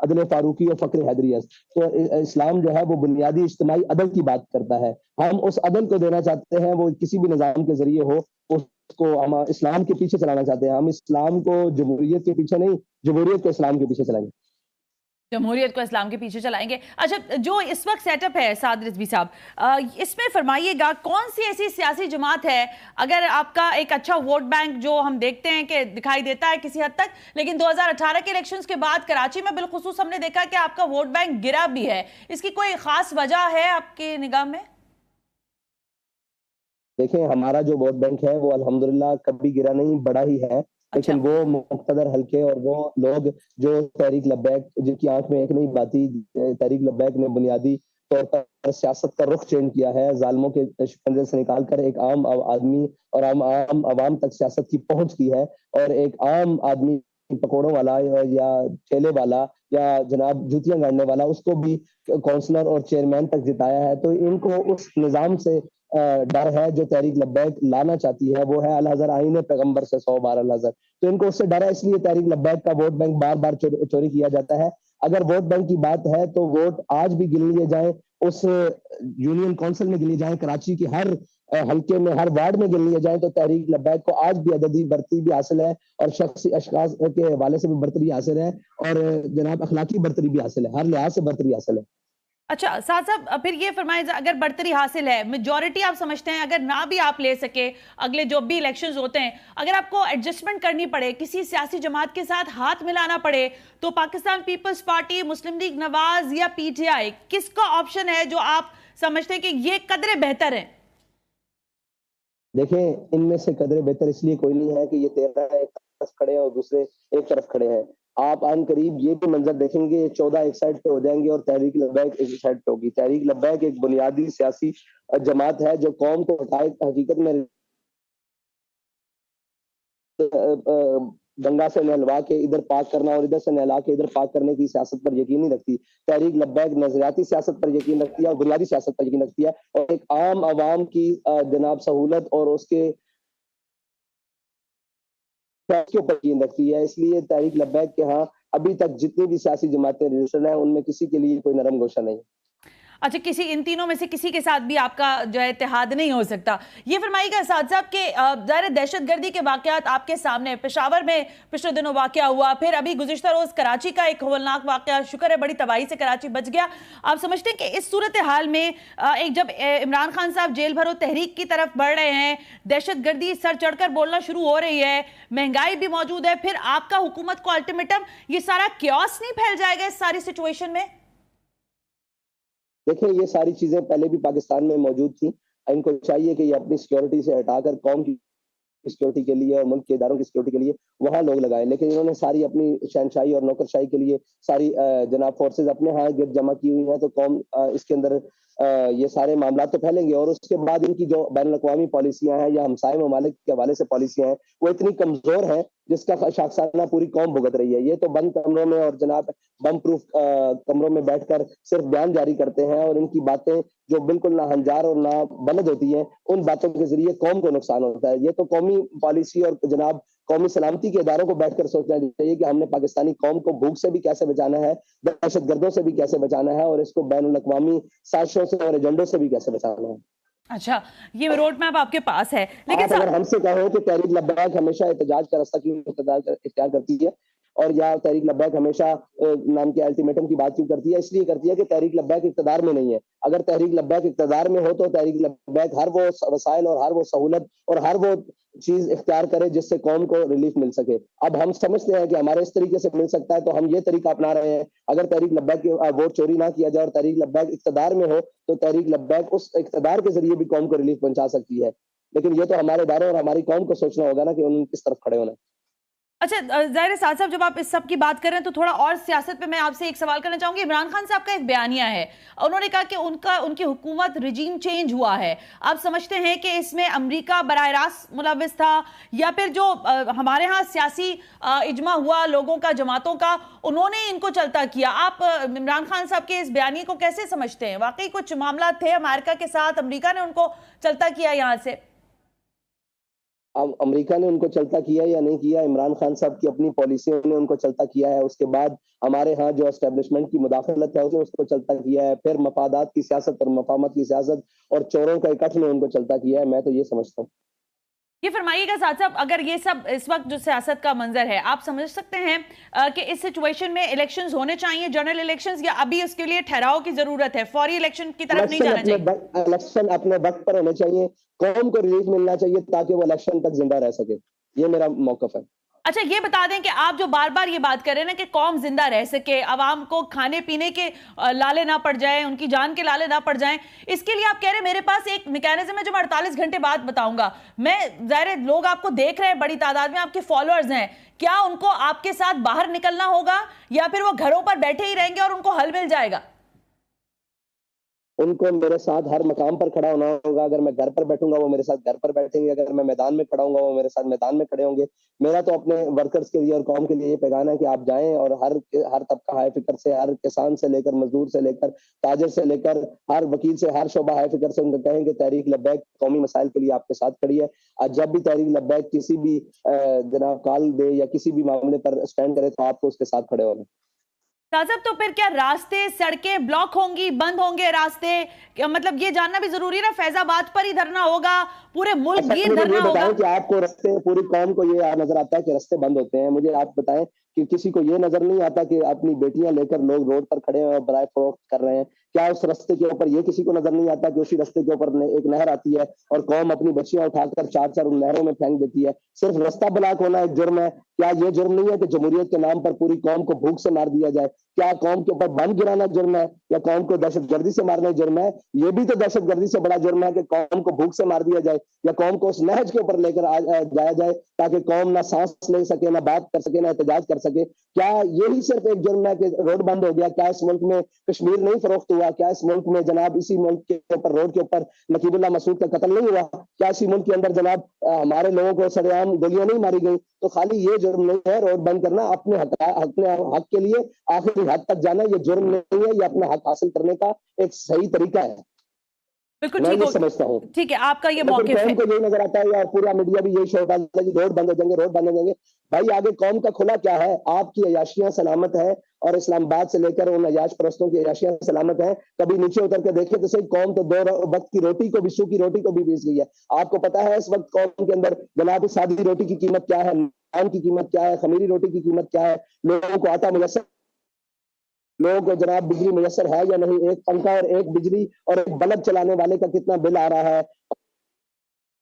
عدل فاروقی اور فخر حیدری است. تو اسلام جو ہے وہ بنیادی اجتماعی عدل کی بات کرتا ہے. ہم اس عدل کو دینا چاہتے ہیں, وہ کسی بھی نظام کے ذریعے ہو, اس کو ہم اسلام کے پیچھے چلانا چاہتے ہیں. ہم اسلام کو جمہوریت کے پیچھے نہیں, جمہوریت کو اسلام کے پیچھے چلائیں گے. جمہوریت کو اسلام کے پیچھے چلائیں گے. اچھا, جو اس وقت سیٹ اپ ہے سعد رضوی صاحب, اس میں فرمائیے گا کون سی ایسی سیاسی جماعت ہے, اگر آپ کا ایک اچھا ووٹ بینک جو ہم دیکھتے ہیں کہ دکھائی دیتا ہے کسی حد تک, لیکن 2018 کے الیکشنز کے بعد کراچی میں بالخصوص ہم نے دیکھا کہ آپ کا ووٹ بینک گرا بھی ہے, اس کی کوئی خاص وجہ ہے آپ کی نگاہ میں؟ دیکھیں, ہمارا جو ووٹ بینک ہے وہ الحمدللہ کبھی گرا نہیں, بڑا ہی ہے. لیکن وہ مقتدر حلقے اور وہ لوگ جو تحریک لبیک, جن کی آنکھ میں ایک نہیں باتی, تحریک لبیک نے بنیادی طور پر سیاست کا رخ چینج کیا ہے, ظالموں کے شکنجے سے نکال کر ایک عام آدمی اور عام عوام تک سیاست کی پہنچ کی ہے, اور ایک عام آدمی پکوڑوں والا یا ٹھیلے والا یا جناب جوتیاں گاڑنے والا, اس کو بھی کونسلر اور چیئرمین تک جتایا ہے. تو ان کو اس نظام سے ڈر ہے جو تحریک لبیک لانا چاہتی ہے, وہ ہے الحضر آئین پیغمبر سے 100 بار الحضر. تو ان کو اس سے ڈر ہے, اس لیے تحریک لبیک کا ووٹ بینک بار بار چوری کیا جاتا ہے. اگر ووٹ بینک کی بات ہے تو ووٹ آج بھی گن لیے جائیں, اس یونین کونسل میں گن لیے جائیں, کراچی کے ہر حلقے میں, ہر وارڈ میں گن لیے جائیں, تو تحریک لبیک کو آج بھی عددی برتری بھی حاصل ہے, اور شخصی اشخاص کے حوالے سے بھی برتری حاصل ہے, اور جناب اخلاقی برتری بھی حاصل ہے, ہر لحاظ سے برتری حاصل ہے. اچھا سعد صاحب, پھر یہ فرمائیں, اگر برتری حاصل ہے, میجورٹی آپ سمجھتے ہیں اگر نہ بھی آپ لے سکے, اگلے جو بھی الیکشنز ہوتے ہیں, اگر آپ کو ایڈجسٹمنٹ کرنی پڑے, کسی سیاسی جماعت کے ساتھ ہاتھ ملانا پڑے, تو پاکستان پیپلز پارٹی, مسلم لیگ نواز یا پی ٹی آئی, کس کا آپشن ہے جو آپ سمجھتے ہیں کہ یہ قدرے بہتر ہیں؟ دیکھیں, ان میں سے قدرے بہتر اس لیے کوئی نہیں ہے کہ یہ 13 ایک طرف کھڑے ہیں اور دوسرے ایک طرف کھڑے ہیں. آپ عن قریب یہ بھی منظر دیکھیں گے, 14 ایک سائڈ پہ ہو جائیں گے اور تحریک لبیک ایک سائڈ پہ ہوگی. تحریک لبیک ایک بنیادی سیاسی جماعت ہے جو قوم کو حقیقت میں گنگا سے نہلوا کے ادھر پاک کرنا اور ادھر سے نہلا کے ادھر پاک کرنے کی سیاست پر یقین نہیں رکھتی. تحریک لبیک نظریاتی سیاست پر یقین رکھتی ہے اور بنیادی سیاست پر یقین رکھتی ہے, اور ایک عام عوام کی جناب سہولت اور اس کے اوپر یقین رکھتی ہے. اس لیے تحریک لبیک کے ہاں ابھی تک جتنی بھی سیاسی جماعتیں رجسٹرڈ ہیں, ان میں کسی کے لیے کوئی نرم گوشہ نہیں. اچھا, ان تینوں میں سے کسی کے ساتھ بھی آپ کا جو ہے اتحاد نہیں ہو سکتا. یہ فرمائیے گا سعد صاحب کہ ظاہر دہشت گردی کے واقعات آپ کے سامنے, پشاور میں پچھلے دنوں واقعہ ہوا, پھر ابھی گزشتہ روز کراچی کا ایک ہولناک واقعہ, شکر ہے بڑی تباہی سے کراچی بچ گیا. آپ سمجھتے ہیں کہ اس صورتحال میں ایک جب عمران خان صاحب جیل بھرو تحریک کی طرف بڑھ رہے ہیں, دہشت گردی سر چڑھ کر بولنا شروع ہو رہی ہے, مہنگائی بھی موجود ہے, پھر آپ کا حکومت کو الٹیمیٹم, یہ سارا کیوس نہیں پھیل جائے گا اس ساری سچویشن میں؟ دیکھیں, یہ ساری چیزیں پہلے بھی پاکستان میں موجود تھیں. ان کو چاہیے کہ یہ اپنی سیکیورٹی سے ہٹا کر قوم کی سیکیورٹی کے لیے اور ملک کے اداروں کی سیکیورٹی کے لیے وہاں لوگ لگائیں. لیکن انہوں نے ساری اپنی شہنشاہی اور نوکرشاہی کے لیے ساری جناب فورسز اپنے ہاں گرد جمع کی ہوئی ہیں, تو قوم اس کے اندر یہ سارے معاملات تو پھیلیں گے. اور اس کے بعد ان کی جو بین الاقوامی پالیسیاں ہیں یا ہمسائے ممالک کے حوالے سے پالیسیاں ہیں, وہ اتنی کمزور ہیں جس کا شاخسانہ پوری قوم بھگت رہی ہے. یہ تو بند کمروں میں اور جناب بم پروف کمروں میں بیٹھ کر صرف بیان جاری کرتے ہیں, اور ان کی باتیں جو بالکل نہ ہنجار اور نہ بلد ہوتی ہیں, ان باتوں کے ذریعے قوم کو نقصان ہوتا ہے. یہ تو قومی پالیسی اور جناب قومی سلامتی کے اداروں کو بیٹھ کر سوچنا چاہیے کہ ہم نے پاکستانی قوم کو بھوک سے بھی کیسے بچانا ہے, دہشت گردوں سے بھی کیسے بچانا ہے, اور اس کو بین الاقوامی سازشوں سے اور ایجنڈوں سے بھی کیسے بچانا ہے. اچھا, یہ روڈ میپ آپ کے پاس ہے, لیکن اگر ہم سے کہو کہ تحریک لبیک ہمیشہ احتجاج کا راستہ کیوں اختیار کرتی ہے, اور یا تحریک لبیک ہمیشہ نام کے الٹیمیٹم کی بات کیوں کرتی ہے, اس لیے کرتی ہے کہ تحریک لبیک اقتدار میں نہیں ہے. اگر تحریک لبیک اقتدار میں ہو تو تحریک لبیک ہر وہ وسائل اور ہر وہ سہولت اور ہر وہ چیز اختیار کرے جس سے قوم کو ریلیف مل سکے. اب ہم سمجھتے ہیں کہ ہمارے اس طریقے سے مل سکتا ہے, تو ہم یہ طریقہ اپنا رہے ہیں. اگر تحریک لبیک کے ووٹ چوری نہ کیا جائے اور تحریک لبیک اقتدار میں ہو, تو تحریک لبیک اس اقتدار کے ذریعے بھی قوم کو ریلیف پہنچا سکتی ہے. لیکن یہ تو ہمارے اداروں اور ہماری قوم کو سوچنا ہوگا نا کہ انہوں نے کس طرف کھڑے ہونا ہے. اچھا, ظاہر سعد صاحب جب آپ اس سب کی بات کر رہے ہیں تو تھوڑا اور سیاست پہ میں آپ سے ایک سوال کرنا چاہوں گی. عمران خان صاحب کا ایک بیانیہ ہے, انہوں نے کہا کہ ان کی حکومت رجیم چینج ہوا ہے. آپ سمجھتے ہیں کہ اس میں امریکہ براہ راست ملوث تھا, یا پھر جو ہمارے ہاں سیاسی اجماع ہوا لوگوں کا, جماعتوں کا, انہوں نے ان کو چلتا کیا؟ آپ عمران خان صاحب کے اس بیانیے کو کیسے سمجھتے ہیں؟ واقعی کچھ معاملات تھے امریکہ کے ساتھ, امریکہ نے ان کو چلتا کیا یہاں سے؟ امریکہ نے ان کو چلتا کیا یا نہیں کیا، عمران خان صاحب کی اپنی پالیسیوں نے ان کو چلتا کیا ہے، اس کے بعد ہمارے ہاں جو اسٹیبلشمنٹ کی مداخلت ہے اس نے اس کو چلتا کیا ہے، پھر مفادات کی سیاست اور مفاہمت کی سیاست اور چوروں کا اکٹھ نے ان کو چلتا کیا ہے. میں تو یہ سمجھتا ہوں. یہ فرمائیے گا ساتھ صاحب، اگر یہ سب اس وقت جو سیاست کا منظر ہے، آپ سمجھ سکتے ہیں کہ اس سچویشن میں الیکشنز ہونے چاہیے، جنرل الیکشنز، یا ابھی اس کے لیے ٹھہراؤ کی ضرورت ہے، فوری الیکشن کی طرف نہیں جانا چاہیے؟ الیکشن اپنے وقت پر ہونے چاہیے، قوم کو ریلیف ملنا چاہیے تاکہ وہ الیکشن تک زندہ رہ سکے. یہ میرا موقف ہے. اچھا یہ بتا دیں کہ آپ جو بار بار یہ بات کر رہے ہیں نا کہ قوم زندہ رہ سکے، عوام کو کھانے پینے کے لالے نہ پڑ جائیں، ان کی جان کے لالے نہ پڑ جائیں، اس کے لیے آپ کہہ رہے ہیں میرے پاس ایک میکینزم ہے جو میں 48 گھنٹے بعد بتاؤں گا. میں ظاہر ہے لوگ آپ کو دیکھ رہے ہیں، بڑی تعداد میں آپ کے فالوورز ہیں، کیا ان کو آپ کے ساتھ باہر نکلنا ہوگا یا پھر وہ گھروں پر بیٹھے ہی رہیں گے اور ان کو حل مل جائے گا؟ ان کو میرے ساتھ ہر مقام پر کھڑا ہونا ہوگا. اگر میں گھر پر بیٹھوں گا وہ میرے ساتھ گھر پر بیٹھیں گے، اگر میں میدان میں کھڑا ہوں گا وہ میرے ساتھ میدان میں کھڑے ہوں گے. میرا تو اپنے ورکرز کے لیے اور قوم کے لیے یہ پیغام ہے کہ آپ جائیں اور ہر طبقہ ہائے فکر سے، ہر کسان سے لے کر مزدور سے لے کر تاجر سے لے کر ہر وکیل سے، ہر شعبہ ہائے فکر سے ان کو کہیں کہ تحریک لبیک قومی مسائل کے لیے آپ کے ساتھ کھڑی ہے. اور جب بھی تحریک لبیک کسی بھی جناب کال دے یا کسی بھی معاملے پر اسٹینڈ کرے تو آپ کو اس کے ساتھ کھڑے ہونا. صاحب تو پھر کیا راستے، سڑکیں بلاک ہوں گی، بند ہوں گے راستے؟ مطلب یہ جاننا بھی ضروری ہے نا، فیض آباد پر ہی دھرنا ہوگا، پورے ملک گیر دھرنا ہوگا؟ بتائیں کہ آپ کو رستے، پوری قوم کو یہ نظر آتا ہے کہ رستے بند ہوتے ہیں؟ مجھے آپ بتائیں کہ کسی کو یہ نظر نہیں آتا کہ اپنی بیٹیاں لے کر لوگ روڈ پر کھڑے ہیں اور برائے فروخت کر رہے ہیں؟ کیا اس رستے کے اوپر یہ کسی کو نظر نہیں آتا کہ اسی رستے کے اوپر ایک نہر آتی ہے اور قوم اپنی بچیاں اٹھا کر چار چار ان نہروں میں پھینک دیتی ہے؟ صرف رستہ بلاک ہونا ایک جرم ہے، کیا یہ جرم نہیں ہے کہ جمہوریت کے نام پر پوری قوم کو بھوک سے مار دیا جائے؟ کیا قوم کے اوپر بم گرانا جرم ہے یا قوم کو دہشت گردی سے مارنا جرم ہے؟ یہ بھی تو دہشت گردی سے بڑا جرم ہے کہ قوم کو بھوک سے مار دیا جائے یا قوم کو اس نہج کے اوپر لے کر جایا جائے تاکہ قوم نہ سانس لے سکے، نہ بات کر سکے، نہ احتجاج کر سکے. کیا یہی صرف ایک جرم ہے کہ روڈ بند ہو گیا؟ کیا اس ملک میں کشمیر نہیں فروخت ہوا؟ کیا اس ملک میں جناب اسی ملک کے اوپر روڈ کے اوپر نقیب اللہ مسعود کا قتل نہیں ہوا؟ کیا اسی ملک کے اندر جناب ہمارے لوگوں کو سرعام گولیاں نہیں ماری گئی؟ تو خالی یہ جرم نہیں ہے روڈ بند کرنا، اپنے حق کے لیے آخری حد تک جانا یہ جرم نہیں ہے، یہ اپنا حق حاصل کرنے کا ایک صحیح طریقہ ہے. بالکل میں یہ سمجھتا ہوں. ٹھیک ہے، آپ کا یہ موقف ہے. قوم کو یہی نظر آتا ہے یا پورا میڈیا بھی یہی شوق آتا ہے کہ روڈ بند ہو جائیں گے، روڈ بند ہو جائیں گے. بھائی آگے قوم کا کھلا کیا ہے؟ آپ کی عیاشیاں سلامت ہے اور اسلام آباد سے لے کر ان عیاش پرستوں کی عیاشیاں سلامت ہیں. کبھی نیچے اتر کے دیکھیں تو صحیح، قوم تو دو وقت کی روٹی کو بھی، سوکھی روٹی کو بھی بیچ گئی ہے. آپ کو پتا ہے اس وقت قوم کے اندر جناب سادی روٹی کی قیمت کیا ہے، نان کی قیمت کیا ہے، خمیری روٹی کی قیمت کیا ہے، لوگوں کو آٹا میسر، لوگوں کو جناب بجلی میسر ہے یا نہیں، ایک پنکھا اور ایک بجلی اور ایک بلب چلانے والے کا کتنا بل آ رہا ہے،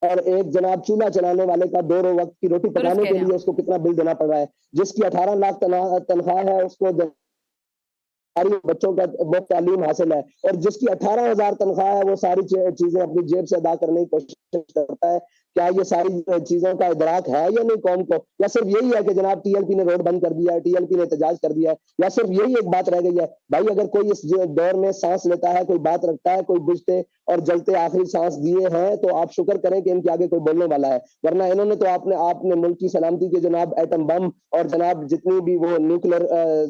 اور ایک جناب چولہا چلانے والے کا 2 وقت کی روٹی پکانے کے لیے اس کو کتنا بل دینا پڑ رہا ہے. جس کی 18 لاکھ تنخواہ ہے اس کو ساری بچوں کا بہت تعلیم حاصل ہے، اور جس کی 18,000 تنخواہ ہے وہ ساری چیزیں اپنی جیب سے ادا کرنے کی کوشش کرتا ہے. کیا یہ ساری چیزوں کا ادراک ہے یا نہیں قوم کو؟ یا صرف یہی ہے کہ جناب ٹی ایل پی نے روڈ بند کر دیا ہے، ٹی ایل پی نے احتجاج کر دیا ہے، یا صرف یہی ایک بات رہ گئی ہے؟ بھائی اگر کوئی اس دور میں سانس لیتا ہے، کوئی بات رکھتا ہے، کوئی بجھتے اور جلتے آخری سانس دیے ہیں تو آپ شکر کریں کہ ان کے آگے کوئی بولنے والا ہے، ورنہ انہوں نے تو آپ نے ملک کی سلامتی کے جناب ایٹم بم اور جناب جتنی بھی وہ نیوکلر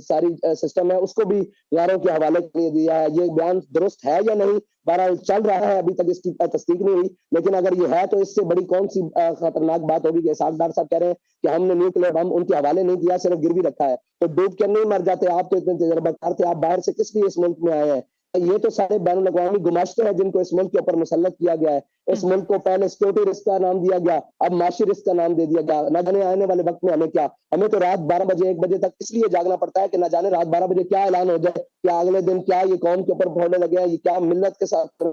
ساری سسٹم ہے اس کو بھی غیروں کے حوالے کے لیے دیا ہے. یہ بیان درست ہے یا نہیں؟ بہرحال چل رہا ہے، ابھی تک اس کی تصدیق نہیں ہوئی، لیکن اگر یہ ہے تو اس سے بڑی کون سی خطرناک بات ہوگی کہ اسحاق ڈار صاحب کہہ رہے ہیں کہ ہم نے نیوکلیر بم ان کے حوالے نہیں کیا، صرف گروی رکھا ہے. تو ڈوب کے نہیں مر جاتے؟ آپ تو اتنے تجربہ کار تھے، آپ باہر سے کس لیے اس ملک میں آئے ہیں؟ یہ تو سارے بین الاقوامی گماشتے ہیں جن کو اس ملک کے اوپر مسلط کیا گیا ہے. اس ملک کو پہلے سیکورٹی رسک کا نام دیا گیا، اب معاشی رسک کا نام دے دیا گیا. نہ جانے آنے والے وقت میں ہمیں کیا، ہمیں تو رات 12 بجے 1 بجے تک اس لیے جاگنا پڑتا ہے کہ نہ جانے رات 12 بجے کیا اعلان ہو جائے، کیا اگلے دن کیا یہ قوم کے اوپر پھوڑنے لگے ہیں، یہ کیا ملت کے ساتھ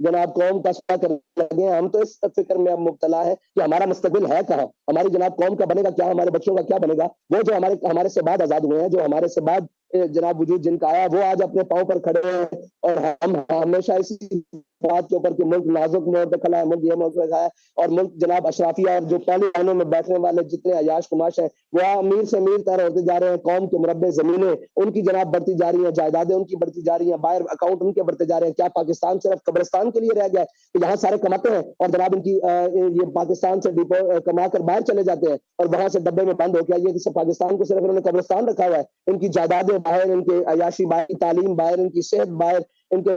جناب قوم کا سفا کرنے لگے ہیں. ہم تو اس فکر میں اب مبتلا ہے کہ ہمارا مستقبل ہے کہاں، ہماری جناب قوم کا بنے گا کیا، ہمارے بچوں کا کیا بنے گا. وہ جو ہمارے سے بعد آزاد ہوئے ہیں، جو ہمارے سے بعد جناب وجود جن کا آیا، وہ آج اپنے پاؤں پر کھڑے ہیں اور ہم ہمیشہ اسی بات کے اوپر کہ ملک نازک موڑ پہ کھڑا ہے، ملک یہ موقع ہے، اور ملک جناب اشرافیہ اور جو پہلی لائنوں میں بیٹھنے والے جتنے عیاش کماش ہیں وہ امیر سے امیر تر ہوتے جا رہے ہیں. قوم کے مربع زمینیں ان کی جناب بڑھتی جا رہی ہیں، جائیدادیں ان کی بڑھتی جا رہی ہیں، باہر اکاؤنٹ ان کے بڑھتے جا رہے ہیں. کیا پاکستان صرف قبرستان کے لیے رہ گیا ہے کہ یہاں سارے کماتے ہیں اور جناب ان کی یہ پاکستان سے کما کر باہر چلے جاتے ہیں اور وہاں سے ڈبے میں بند ہو گیا؟ یہ پاکستان کو صرف انہوں نے قبرستان رکھا ہوا ہے. ان کی جائیدادیں باہر، ان کے عیاشی باہر، تعلیم باہر، ان کی صحت باہر، ان کے